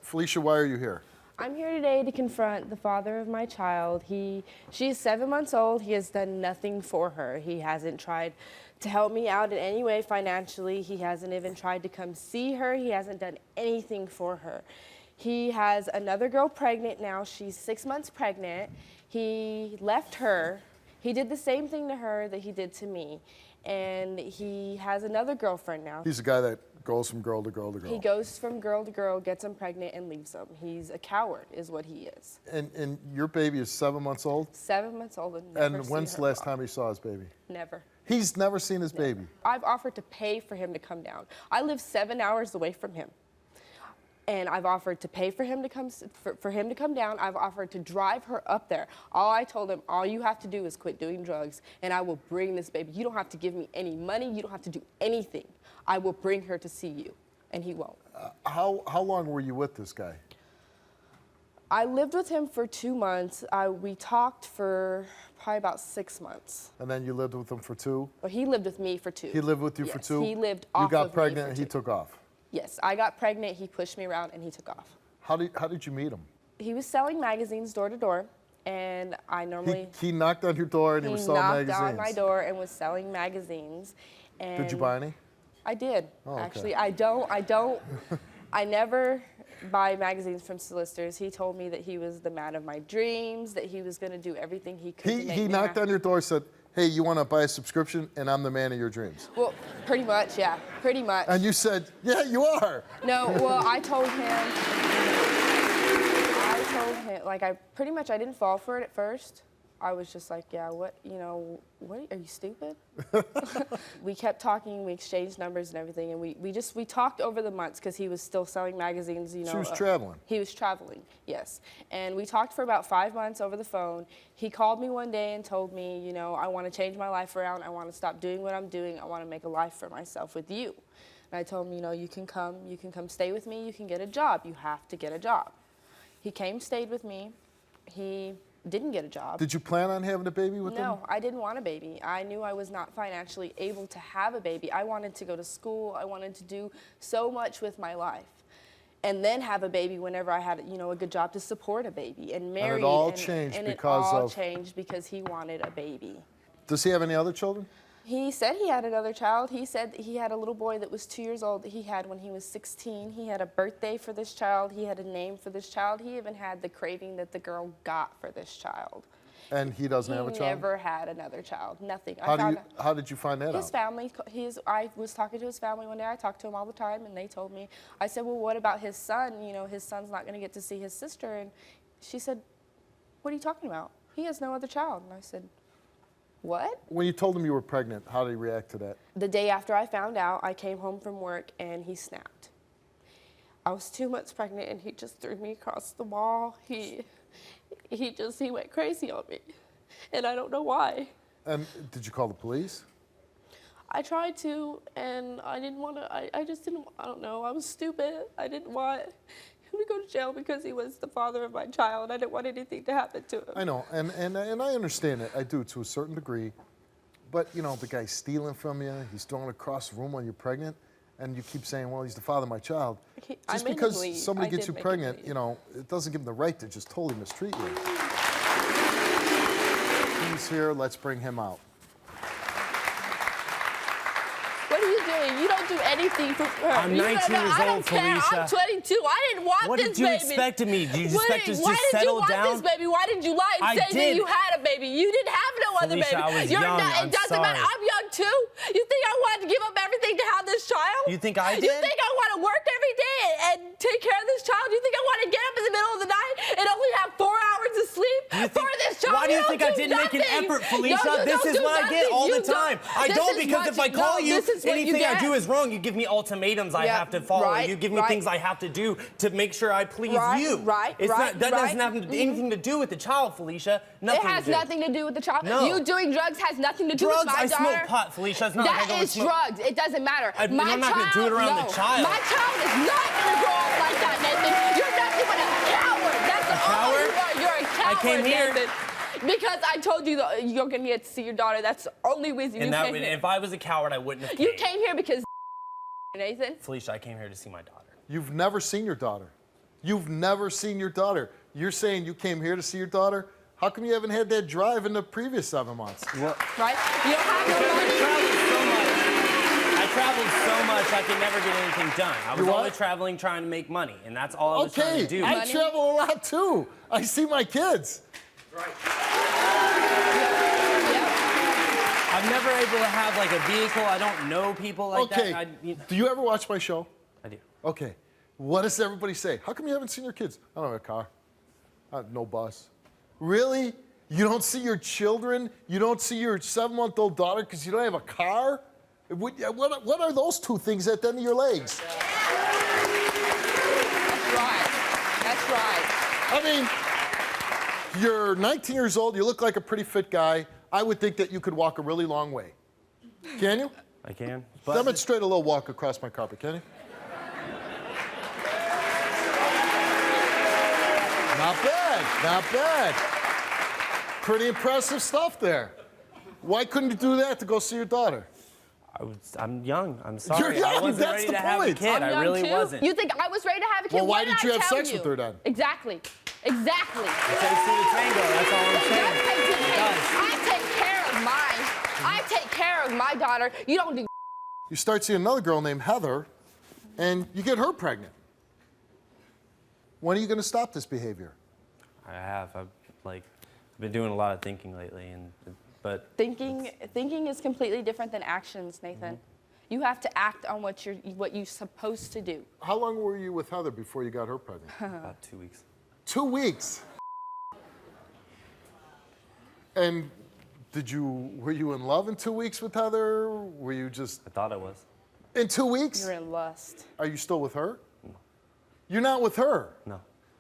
Felicia, why are you here? I'm here today to confront the father of my child. She's 7 months old. He has done nothing for her. He hasn't tried to help me out in any way financially. He hasn't even tried to come see her. He hasn't done anything for her. He has another girl pregnant now. She's 6 months pregnant. He left her. He did the same thing to her that he did to me. And he has another girlfriend now. He's the guy that goes from girl to girl to girl. He goes from girl to girl, gets them pregnant, and leaves them. He's a coward, is what he is. And your baby is 7 months old? 7 months old and never And when's the last time he saw his baby? Never. He's never seen his baby? I've offered to pay for him to come down. I live 7 hours away from him. And I've offered to pay for him to come down. I've offered to drive her up there. I told him, all you have to do is quit doing drugs, and I will bring this baby. You don't have to give me any money. You don't have to do anything. I will bring her to see you, and he won't. How long were you with this guy? I lived with him for 2 months. We talked for probably about 6 months. And then you lived with him for 2? Well, he lived with me for 2. He lived with you for 2? He lived off of me. You got pregnant and he took off? Yes, I got pregnant, he pushed me around, and he took off. How did you meet him? He was selling magazines door to door, and I normally... He knocked on your door and he was selling magazines? He knocked on my door and was selling magazines. And did you buy any? I did, okay. Actually. I never buy magazines from solicitors. He told me that he was the man of my dreams, that he was going to do everything he could to make me He knocked happy. on your door and said, hey, you want to buy a subscription and I'm the man of your dreams? Well, pretty much, yeah, pretty much. And you said, yeah, you are. No, well, I told him, like, I didn't fall for it at first. I was just like, yeah, what, are you stupid? We kept talking, we exchanged numbers and everything, and we talked over the months because he was still selling magazines, She was traveling. He was traveling, yes. And we talked for about 5 months over the phone. He called me one day and told me, I want to change my life around. I want to stop doing what I'm doing. I want to make a life for myself with you. And I told him, you can come stay with me. You can get a job. You have to get a job. He came, stayed with me. He didn't get a job. Did you plan on having a baby with him? No, I didn't want a baby. I knew I was not financially able to have a baby. I wanted to go to school. I wanted to do so much with my life. And then have a baby whenever I had, a good job to support a baby and marry. And it all changed because he wanted a baby. Does he have any other children? He said he had another child. He said he had a little boy that was 2 years old that he had when he was 16. He had a birthday for this child. He had a name for this child. He even had the craving that the girl got for this child. And he doesn't have a child? He never had another child, nothing. How did you find that out? His family, I was talking to his family one day. I talked to him all the time, and they told me. I said, well, what about his son? His son's not going to get to see his sister. And she said, what are you talking about? He has no other child. And I said, what? When you told him you were pregnant, how did he react to that? The day after I found out, I came home from work and he snapped. I was 2 months pregnant and he just threw me across the wall. He went crazy on me. And I don't know why. And did you call the police? I tried to, and I didn't want to, I just didn't, I don't know, I was stupid. I didn't want him to go to jail because he was the father of my child. I didn't want anything to happen to him. I know, and I understand it. I do to a certain degree. But, the guy's stealing from you. He's throwing across the room while you're pregnant. And you keep saying, well, he's the father of my child. Just because somebody gets you pregnant, it doesn't give him the right to just totally mistreat you. He's here. Let's bring him out. What are you doing? You don't do anything for her. I'm 19 years old, Felicia. I'm 22. I didn't want this baby. What did you expect of me? Did you expect us to settle down? Why did you want this baby? Why did you lie and say that you had a baby? You didn't have no other baby. I was young. It doesn't matter. I'm young too. You think I wanted to give up everything to have this child? You think I did? You think I want to work every day and take care of this child? You think I want to get up in the middle of the night and only have 4 hours of sleep for this child? Why do you think I didn't make an effort, Felicia? This is what I get all the time. I don't, because if I call you, anything I do is wrong. You give me ultimatums I have to follow. You give me things I have to do to make sure I please you. That doesn't have anything to do with the child, Felicia. Nothing. It has nothing to do with the child. No. You doing drugs has nothing to do with my daughter. I smoke pot, Felicia. It's not that is drugs. It doesn't matter. I'm not going to do it around the child. My child is not going to grow up like that, Nathan. You're nothing but a coward. That's all you are. You're a coward, I came here. Nathan. Because I told you that you're going to get to see your daughter. That's the only reason you came here. If I was a coward, I wouldn't have came. You came here because Nathan. Felicia, I came here to see my daughter. You've never seen your daughter? You've never seen your daughter. You're saying you came here to see your daughter? How come you haven't had that drive in the previous 7 months? Right? You don't have no money. I traveled so much I could never get anything done. I was always traveling trying to make money, and that's all I was trying to do. I travel a lot too. I see my kids. Right. I'm never able to have like a vehicle. I don't know people like that. Do you ever watch my show? I do. Okay. What does everybody say? How come you haven't seen your kids? I don't have a car. No bus. Really? You don't see your children? You don't see your 7-month-old daughter because you don't have a car? What are those two things at the end of your legs? That's right. That's right. I mean, you're 19 years old. You look like a pretty fit guy. I would think that you could walk a really long way. Can you? I can. Demonstrate a little walk across my carpet, can you? Not bad, not bad. Pretty impressive stuff there. Why couldn't you do that to go see your daughter? I'm young. I'm sorry. You're young. I wasn't That's ready the to have a point. kid. I really wasn't. You think I was ready to have a kid? Well, why did you have tell sex with her then? Exactly. Exactly. It takes two to tango. That's all I'm saying. I take care of mine. I take care of my daughter. You don't do. You start seeing another girl named Heather, and you get her pregnant. When are you going to stop this behavior? I have. I've been doing a lot of thinking lately, but thinking is completely different than actions, Nathan. Mm-hmm. You have to act on what you're supposed to do. How long were you with Heather before you got her pregnant? About 2 weeks. 2 weeks. And were you in love in 2 weeks with Heather? Were you just? I thought I was. In 2 weeks? You're in lust. Are you still with her? No. You're not with her? No.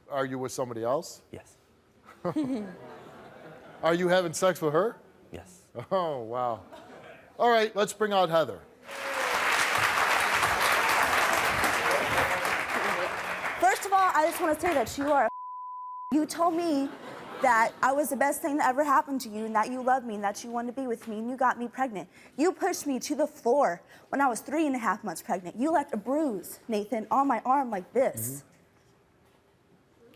Are you with somebody else? Yes. Are you having sex with her? Yes. Oh, wow. All right, let's bring out Heather. First of all, I just want to say that you are a You told me that I was the best thing that ever happened to you and that you loved me and that you wanted to be with me and you got me pregnant. You pushed me to the floor when I was 3.5 months pregnant. You left a bruise, Nathan, on my arm like this.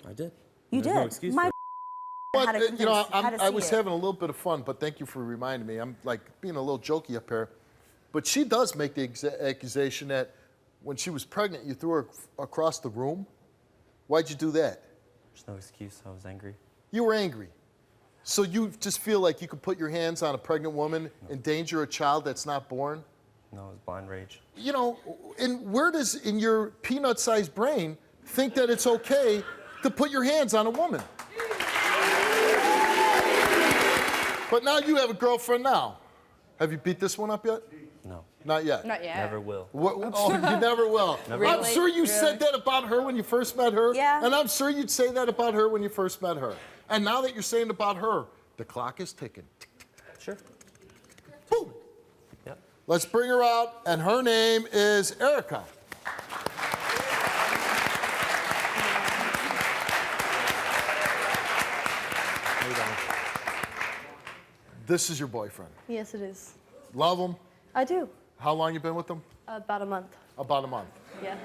I did. You There's did. No excuse my for it. But, I was having a little bit of fun, but thank you for reminding me. I'm like being a little jokey up here. But she does make the accusation that when she was pregnant, you threw her across the room. Why'd you do that? There's no excuse. I was angry. You were angry. So you just feel like you could put your hands on a pregnant woman, endanger a child that's not born? No, it was blind rage. You know, and where does, in your peanut-sized brain, think that it's okay to put your hands on a woman? But now you have a girlfriend now. Have you beat this one up yet? No. Not yet? Not yet. Never will. Oh, you never will. Never I'm will. sure you said that about her when you first met her. Yeah. And I'm sure you'd say that about her when you first met her. And now that you're saying about her, the clock is ticking. Sure. Boom. Yep. Let's bring her out, and her name is Erica. This is your boyfriend. Yes, it is. Love him? I do. How long you been with him? About a month. About a month. Yeah.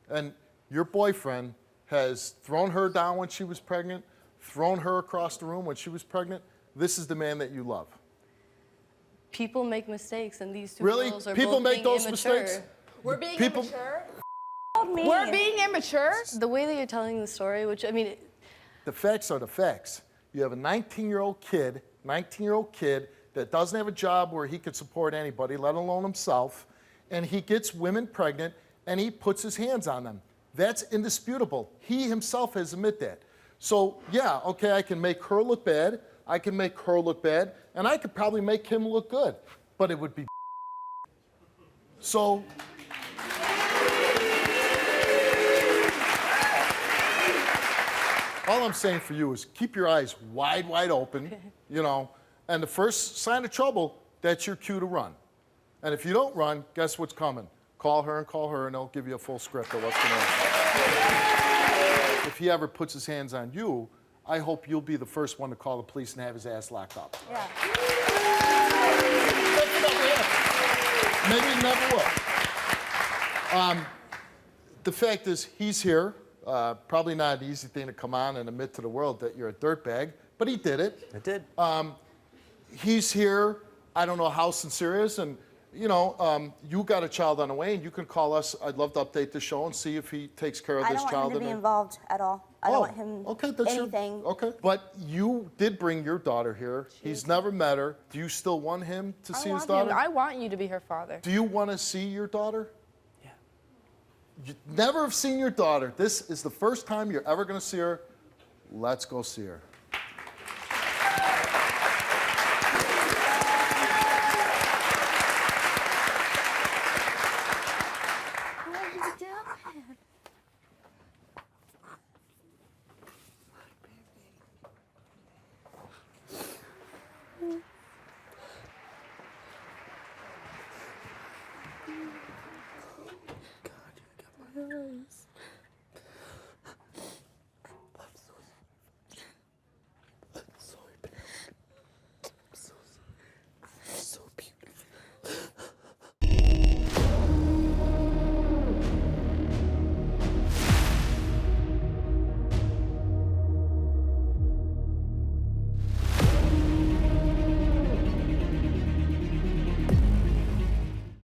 And your boyfriend has thrown her down when she was pregnant, thrown her across the room when she was pregnant. This is the man that you love. People make mistakes, and these two Really? girls are People both make being those immature. mistakes? We're being People- immature. Me. We're being immature. The way that you're telling the story, which, I mean, The facts are the facts. You have a 19-year-old kid that doesn't have a job where he could support anybody, let alone himself, and he gets women pregnant and he puts his hands on them. That's indisputable. He himself has admitted that. So, yeah, okay, I can make her look bad, I can make her look bad, and I could probably make him look good, but it would be so. All I'm saying for you is keep your eyes wide, wide open, you know, and the first sign of trouble, that's your cue to run. And if you don't run, guess what's coming? Call her, and they'll give you a full script of what's going to happen. If he ever puts his hands on you, I hope you'll be the first one to call the police and have his ass locked up. Yeah. Maybe he never will. The fact is, he's here. Probably not an easy thing to come on and admit to the world that you're a dirtbag, but he did it. I did. He's here. I don't know how sincere he is, and you know, you got a child on the way, and you can call us. I'd love to update the show and see if he takes care of this child. I don't want him to be involved at all. I don't want him anything. Okay, but you did bring your daughter here. He's never met her. Do you still want him to see his daughter? I want you to be her father. Do you want to see your daughter? Yeah. You never have seen your daughter. This is the first time you're ever going to see her. Let's go see her. God,